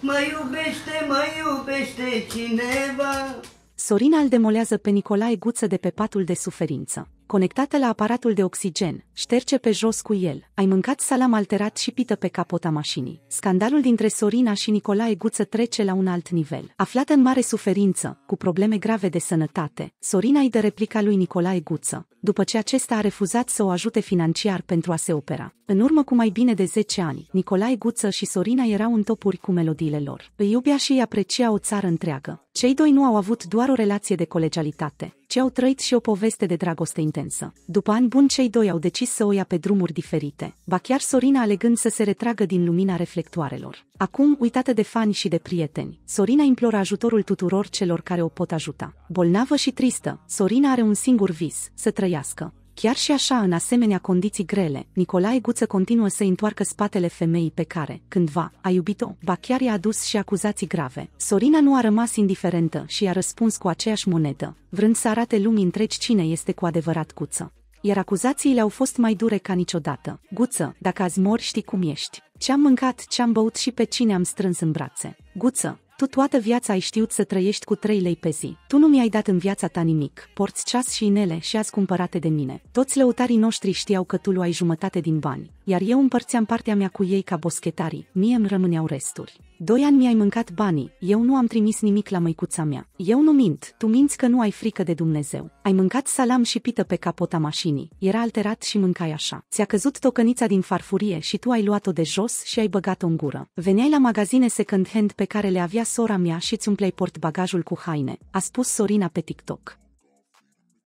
Mă iubește cineva. Sorina îl demolează pe Nicolae Guță de pe patul de suferință. Conectată la aparatul de oxigen, șterge pe jos cu el. Ai mâncat salam alterat și pită pe capota mașinii. Scandalul dintre Sorina și Nicolae Guță trece la un alt nivel. Aflată în mare suferință, cu probleme grave de sănătate, Sorina îi dă replica lui Nicolae Guță, după ce acesta a refuzat să o ajute financiar pentru a se opera. În urmă cu mai bine de 10 ani, Nicolae Guță și Sorina erau în topuri cu melodiile lor. Îi iubea și îi aprecia o țară întreagă. Cei doi nu au avut doar o relație de colegialitate, ci au trăit și o poveste de dragoste intensă. După ani buni, cei doi au decis să o ia pe drumuri diferite, ba chiar Sorina alegând să se retragă din lumina reflectoarelor. Acum, uitată de fani și de prieteni, Sorina imploră ajutorul tuturor celor care o pot ajuta. Bolnavă și tristă, Sorina are un singur vis: să trăiască. Chiar și așa, în asemenea condiții grele, Nicolae Guță continuă să întoarcă spatele femeii pe care, cândva, a iubit-o, ba chiar i-a adus și acuzații grave. Sorina nu a rămas indiferentă și i-a răspuns cu aceeași monedă, vrând să arate lumii întregi cine este cu adevărat Guță. Iar acuzațiile au fost mai dure ca niciodată. Guță, dacă azi mori, știi cum ești. Ce-am mâncat, ce-am băut și pe cine am strâns în brațe. Guță, tu toată viața ai știut să trăiești cu 3 lei pe zi. Tu nu mi-ai dat în viața ta nimic, porți ceas și inele și azi cumpărate de mine. Toți lăutarii noștri știau că tu luai jumătate din bani, iar eu împărțeam partea mea cu ei ca boschetarii, mie îmi rămâneau resturi. 2 ani mi-ai mâncat banii, eu nu am trimis nimic la măicuța mea. Eu nu mint, tu minți că nu ai frică de Dumnezeu. Ai mâncat salam și pită pe capota mașinii, era alterat și mâncai așa. Ți-a căzut tocănița din farfurie și tu ai luat-o de jos și ai băgat-o în gură. Veneai la magazine second-hand pe care le avea sora mea și îți umpleai portbagajul cu haine, a spus Sorina pe TikTok.